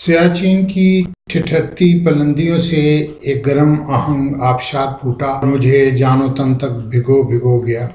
سیاچین کی ٹھٹھرتی بلندیوں سے ایک گرم آہنگ آبشار پھوٹا اور مجھے جان و تن تک بھگو گیا۔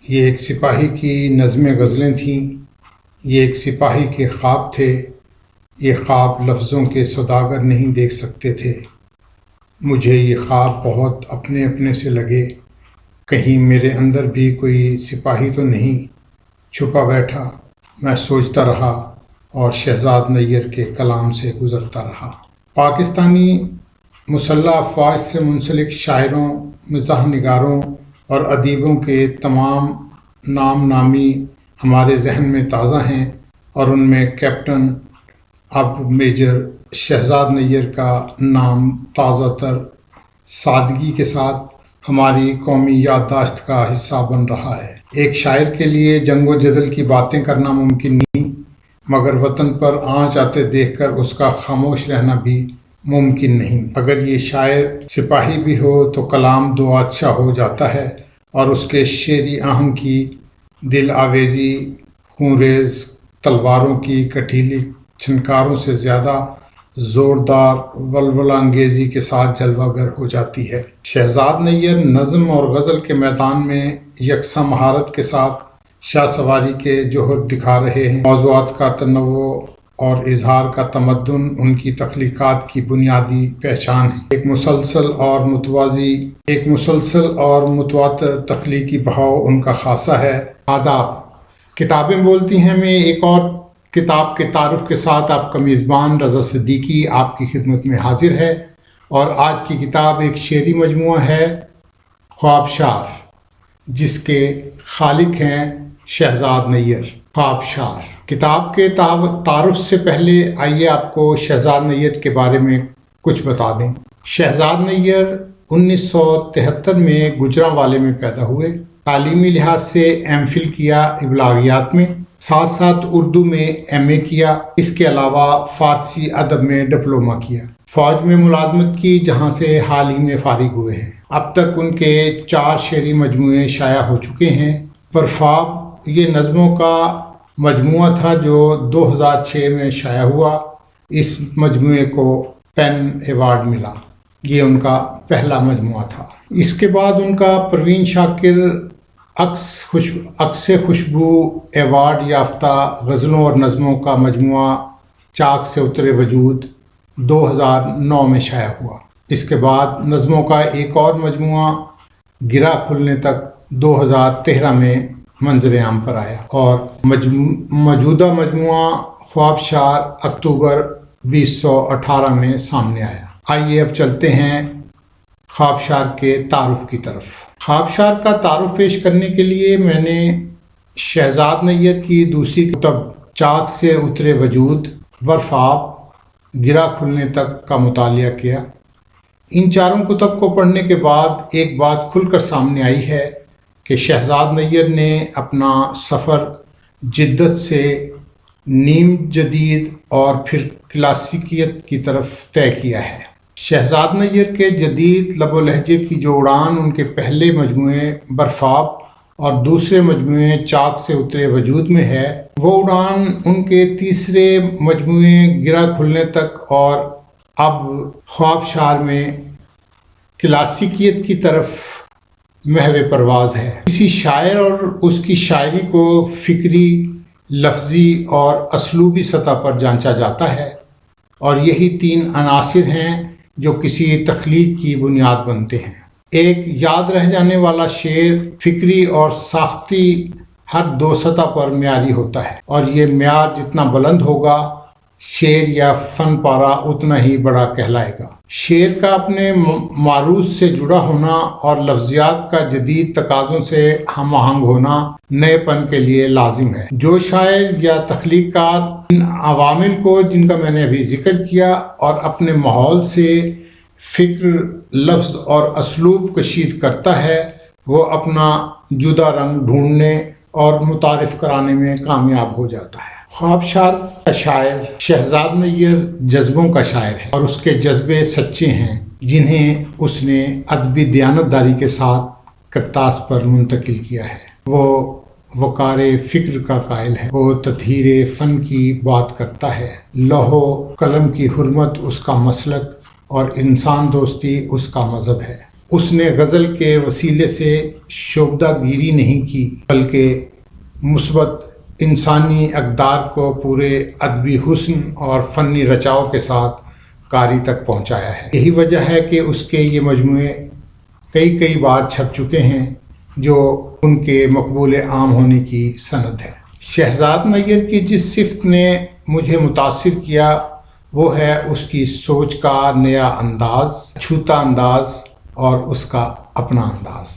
یہ ایک سپاہی کی نظم غزلیں تھیں، یہ ایک سپاہی کے خواب تھے۔ یہ خواب لفظوں کے سوداگر نہیں دیکھ سکتے تھے۔ مجھے یہ خواب بہت اپنے سے لگے۔ کہیں میرے اندر بھی کوئی سپاہی تو نہیں چھپا بیٹھا؟ میں سوچتا رہا اور شہزاد نیر کے کلام سے گزرتا رہا۔ پاکستانی مسلح افواج سے منسلک شاعروں، مزاح نگاروں اور ادیبوں کے تمام نام نامی ہمارے ذہن میں تازہ ہیں، اور ان میں کیپٹن اب میجر شہزاد نیر کا نام تازہ تر سادگی کے ساتھ ہماری قومی یادداشت کا حصہ بن رہا ہے۔ ایک شاعر کے لیے جنگ و جدل کی باتیں کرنا ممکن نہیں، مگر وطن پر آنچ آتے دیکھ کر اس کا خاموش رہنا بھی ممکن نہیں۔ اگر یہ شاعر سپاہی بھی ہو تو کلام دو اچھا ہو جاتا ہے، اور اس کے شعری آہنگ کی دل آویزی خونریز تلواروں کی کٹیلی چھنکاروں سے زیادہ زوردار ولولہ انگیزی کے ساتھ جلوہ گر ہو جاتی ہے۔ شہزاد نیر نظم اور غزل کے میدان میں یکساں مہارت کے ساتھ شاہ سواری کے جوہر دکھا رہے ہیں۔ موضوعات کا تنوع اور اظہار کا تمدن ان کی تخلیقات کی بنیادی پہچان ہے۔ ایک مسلسل اور متواتر تخلیقی بہاؤ ان کا خاصہ ہے۔ آداب، کتابیں بولتی ہیں میں ایک اور کتاب کے تعارف کے ساتھ آپ کا میزبان رضا صدیقی آپ کی خدمت میں حاضر ہے، اور آج کی کتاب ایک شعری مجموعہ ہے، خوابشار، جس کے خالق ہیں شہزاد نیر۔ خوابشار کتاب کے تعارف سے پہلے آئیے آپ کو شہزاد نیر کے بارے میں کچھ بتا دیں۔ شہزاد نیر 1973 میں گوجرانوالے میں پیدا ہوئے۔ تعلیمی لحاظ سے ایم فل کیا ابلاغیات میں، ساتھ ساتھ اردو میں ایم اے کیا۔ اس کے علاوہ فارسی ادب میں ڈپلومہ کیا۔ فوج میں ملازمت کی، جہاں سے حال ہی میں فارغ ہوئے ہیں۔ اب تک ان کے 4 شعری مجموعے شائع ہو چکے ہیں۔ پرفاب یہ نظموں کا مجموعہ تھا جو 2006 میں شائع ہوا۔ اس مجموعے کو پین ایوارڈ ملا۔ یہ ان کا پہلا مجموعہ تھا۔ اس کے بعد ان کا پروین شاکر عکس خوشبو ایوارڈ یافتہ غزلوں اور نظموں کا مجموعہ چاک سے اترے وجود 2009 میں شائع ہوا۔ اس کے بعد نظموں کا ایک اور مجموعہ گرا کھلنے تک 2013 میں منظر عام پر آیا، اور موجودہ مجموعہ خوابشار اکتوبر 2018 میں سامنے آیا۔ آئیے اب چلتے ہیں خوابشار کے تعارف کی طرف۔ خوابشار کا تعارف پیش کرنے کے لیے میں نے شہزاد نیر کی دوسری کتب چاک سے اترے وجود، برفاب، گرا کھلنے تک کا مطالعہ کیا۔ ان چاروں کتب کو پڑھنے کے بعد ایک بات کھل کر سامنے آئی ہے کہ شہزاد نیر نے اپنا سفر جدت سے نیم جدید اور پھر کلاسیکیت کی طرف طے کیا ہے۔ شہزاد نیر کے جدید لب و لہجے کی جو اڑان ان کے پہلے مجموعے برفاب اور دوسرے مجموعے چاک سے اترے وجود میں ہے، وہ اڑان ان کے تیسرے مجموعے گرا کھلنے تک اور اب خوابشار میں کلاسیکیت کی طرف محو پرواز ہے۔ کسی شاعر اور اس کی شاعری کو فکری، لفظی اور اسلوبی سطح پر جانچا جاتا ہے، اور یہی 3 عناصر ہیں جو کسی تخلیق کی بنیاد بنتے ہیں۔ ایک یاد رہ جانے والا شعر فکری اور ساختی ہر 2 سطح پر معیاری ہوتا ہے، اور یہ معیار جتنا بلند ہوگا، شعر یا فن پارہ اتنا ہی بڑا کہلائے گا۔ شعر کا اپنے معروض سے جڑا ہونا اور لفظیات کا جدید تقاضوں سے ہم آہنگ ہونا نئے پن کے لیے لازم ہے۔ جو شاعر یا تخلیق کار ان عوامل کو، جن کا میں نے ابھی ذکر کیا، اور اپنے ماحول سے فکر، لفظ اور اسلوب کشید کرتا ہے، وہ اپنا جدا رنگ ڈھونڈنے اور متعارف کرانے میں کامیاب ہو جاتا ہے۔ خوابشار کا شاعر شہزاد نیر جذبوں کا شاعر ہے، اور اس کے جذبے سچے ہیں، جنہیں اس نے ادبی دیانتداری کے ساتھ کرتاس پر منتقل کیا ہے۔ وہ وقار فکر کا قائل ہے، وہ تطہیر فن کی بات کرتا ہے، لوح و قلم کی حرمت اس کا مسلک اور انسان دوستی اس کا مذہب ہے۔ اس نے غزل کے وسیلے سے شعبدہ گیری نہیں کی، بلکہ مثبت انسانی اقدار کو پورے ادبی حسن اور فنی رچاؤ کے ساتھ قاری تک پہنچایا ہے۔ یہی وجہ ہے کہ اس کے یہ مجموعے کئی بار چھپ چکے ہیں، جو ان کے مقبول عام ہونے کی سند ہے۔ شہزاد نیر کی جس صفت نے مجھے متاثر کیا وہ ہے اس کی سوچ کا نیا انداز، چھوتا انداز اور اس کا اپنا انداز۔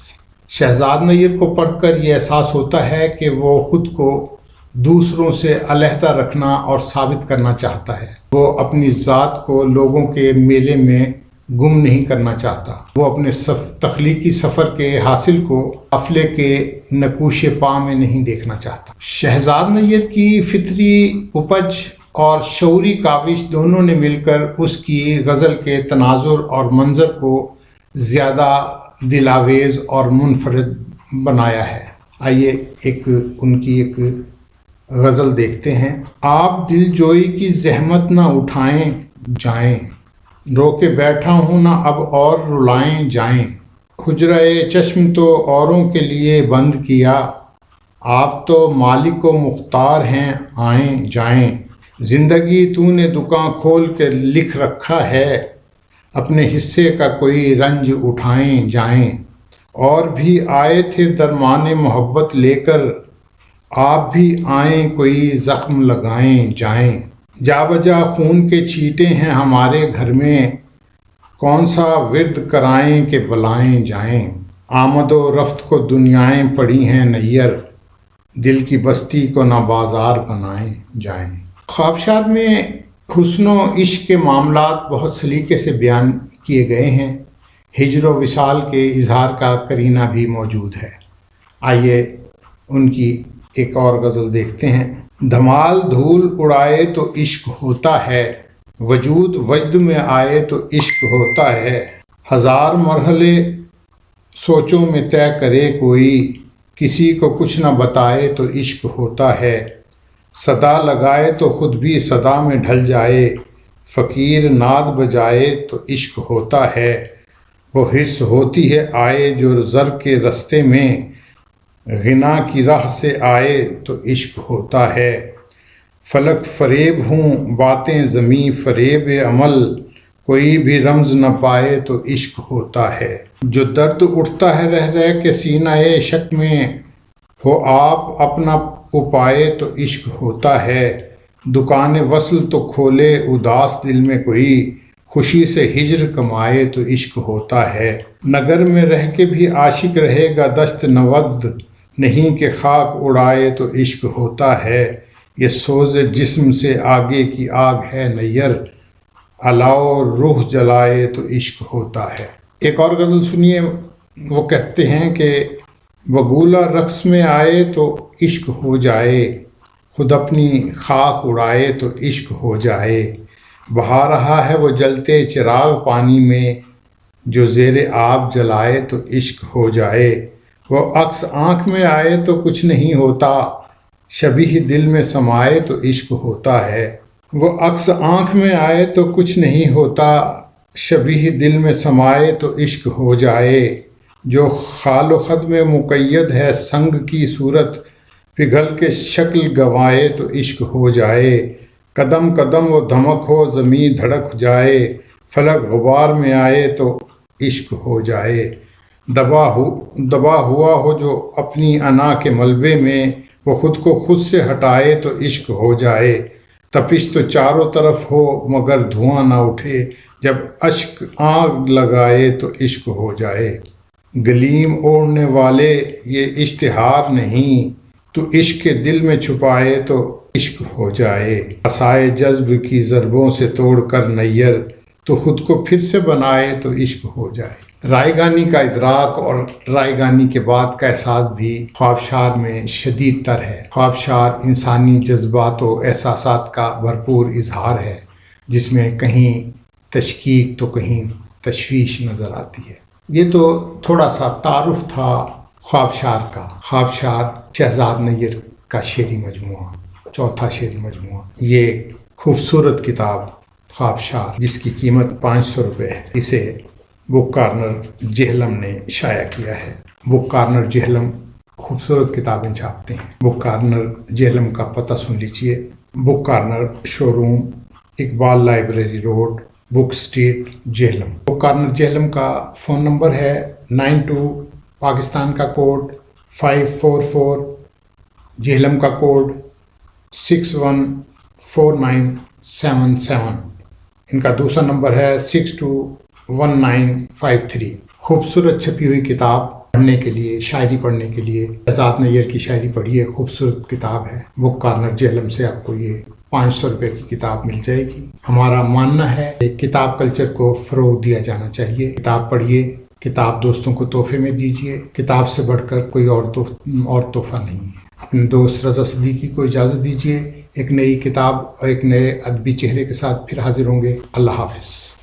شہزاد نیر کو پڑھ کر یہ احساس ہوتا ہے کہ وہ خود کو دوسروں سے علیحدہ رکھنا اور ثابت کرنا چاہتا ہے۔ وہ اپنی ذات کو لوگوں کے میلے میں گم نہیں کرنا چاہتا، وہ اپنے تخلیقی سفر کے حاصل کو قافلے کے نقوش پا میں نہیں دیکھنا چاہتا۔ شہزاد نیر کی فطری اپج اور شعوری کاوش دونوں نے مل کر اس کی غزل کے تناظر اور منظر کو زیادہ دلاویز اور منفرد بنایا ہے۔ آئیے ان کی ایک غزل دیکھتے ہیں۔ آپ دل جوئی کی زحمت نہ اٹھائیں جائیں، رو کے بیٹھا ہوں نہ اب اور رلائیں جائیں، حجرہ چشم تو اوروں کے لیے بند کیا، آپ تو مالک و مختار ہیں آئیں جائیں، زندگی تو نے دکان کھول کے لکھ رکھا ہے، اپنے حصے کا کوئی رنج اٹھائیں جائیں، اور بھی آئے تھے درمان محبت لے کر، آپ بھی آئیں کوئی زخم لگائیں جائیں، جا بجا خون کے چھیٹے ہیں ہمارے گھر میں، کون سا ورد کرائیں کہ بلائیں جائیں، آمد و رفت کو دنیائیں پڑی ہیں نیر، دل کی بستی کو نہ بازار بنائیں جائیں۔ خوابشار میں حسن و عشق کے معاملات بہت سلیقے سے بیان کیے گئے ہیں، ہجر و وصال کے اظہار کا قرینہ بھی موجود ہے۔ آئیے ان کی ایک اور غزل دیکھتے ہیں۔ دھمال دھول اڑائے تو عشق ہوتا ہے، وجود وجد میں آئے تو عشق ہوتا ہے، ہزار مرحلے سوچوں میں طے کرے کوئی، کسی کو کچھ نہ بتائے تو عشق ہوتا ہے، صدا لگائے تو خود بھی صدا میں ڈھل جائے، فقیر ناد بجائے تو عشق ہوتا ہے، وہ حرص ہوتی ہے آئے جو زر کے رستے میں، غنا کی راہ سے آئے تو عشق ہوتا ہے، فلک فریب ہوں باتیں زمیں فریب عمل، کوئی بھی رمز نہ پائے تو عشق ہوتا ہے، جو درد اٹھتا ہے رہ رہ کے سینہ شک میں، ہو آپ اپنا اپائے تو عشق ہوتا ہے، دکان وصل تو کھولے اداس دل میں کوئی، خوشی سے ہجر کمائے تو عشق ہوتا ہے، نگر میں رہ کے بھی عاشق رہے گا دست نود، نہیں کہ خاک اڑائے تو عشق ہوتا ہے، یہ سوز جسم سے آگے کی آگ ہے نیر، علاؤ روح جلائے تو عشق ہوتا ہے۔ ایک اور غزل سنیے، وہ کہتے ہیں کہ بگولہ رقص میں آئے تو عشق ہو جائے، خود اپنی خاک اڑائے تو عشق ہو جائے، بہا رہا ہے وہ جلتے چراغ پانی میں، جو زیر آب جلائے تو عشق ہو جائے، وہ عکس آنکھ میں آئے تو کچھ نہیں ہوتا، شبیہ دل میں سمائے تو عشق ہوتا ہے، وہ عکس آنکھ میں آئے تو کچھ نہیں ہوتا، شبیہ دل میں سمائے تو عشق ہو جائے، جو خال و خد میں مقید ہے سنگ کی صورت، پگھل کے شکل گنوائے تو عشق ہو جائے، قدم قدم وہ دھمک ہو زمیں دھڑک جائے، فلک غبار میں آئے تو عشق ہو جائے، دبا ہوا ہو جو اپنی انا کے ملبے میں، وہ خود کو خود سے ہٹائے تو عشق ہو جائے، تپش تو چاروں طرف ہو مگر دھواں نہ اٹھے، جب اشک آگ لگائے تو عشق ہو جائے، گلیم اوڑھنے والے یہ اشتہار نہیں، تو عشق کے دل میں چھپائے تو عشق ہو جائے، عصائے جذب کی ضربوں سے توڑ کر نیر، تو خود کو پھر سے بنائے تو عشق ہو جائے۔ رائگانی کا ادراک اور رائگانی کے بعد کا احساس بھی خوابشار میں شدید تر ہے۔ خوابشار انسانی جذبات و احساسات کا بھرپور اظہار ہے، جس میں کہیں تشکیک تو کہیں تشویش نظر آتی ہے۔ یہ تو تھوڑا سا تعارف تھا خوابشار کا۔ خوابشار شہزاد نیر کا شعری مجموعہ، چوتھا شعری مجموعہ۔ یہ خوبصورت کتاب خوابشار جس کی قیمت 500 روپے ہے، اسے بک کارنر جہلم نے شائع کیا ہے۔ بک کارنر جہلم خوبصورت کتابیں چھاپتے ہیں۔ بک کارنر جہلم کا پتہ سن لیجیے: book corner showroom, Iqbal library road, book street, Jhelum. Book corner Jhelum کا فون نمبر ہے 92، پاکستان کا کوڈ 544، جہلم کا کوڈ 614977۔ ان کا دوسرا نمبر ہے 621953۔ خوبصورت چھپی ہوئی کتاب پڑھنے کے لیے، شاعری پڑھنے کے لیے شہزاد نیر کی شاعری پڑھیے، خوبصورت کتاب ہے۔ بک کارنر جہلم سے آپ کو یہ 500 روپے کی کتاب مل جائے گی۔ ہمارا ماننا ہے کہ کتاب کلچر کو فروغ دیا جانا چاہیے۔ کتاب پڑھیے، کتاب دوستوں کو تحفے میں دیجیے۔ کتاب سے بڑھ کر کوئی اور تحفہ نہیں ہے۔ اپنے دوست رضا صدیقی کو اجازت دیجیے۔ ایک نئی کتاب اور ایک نئے ادبی چہرے کے ساتھ پھر حاضر ہوں گے۔ اللہ حافظ۔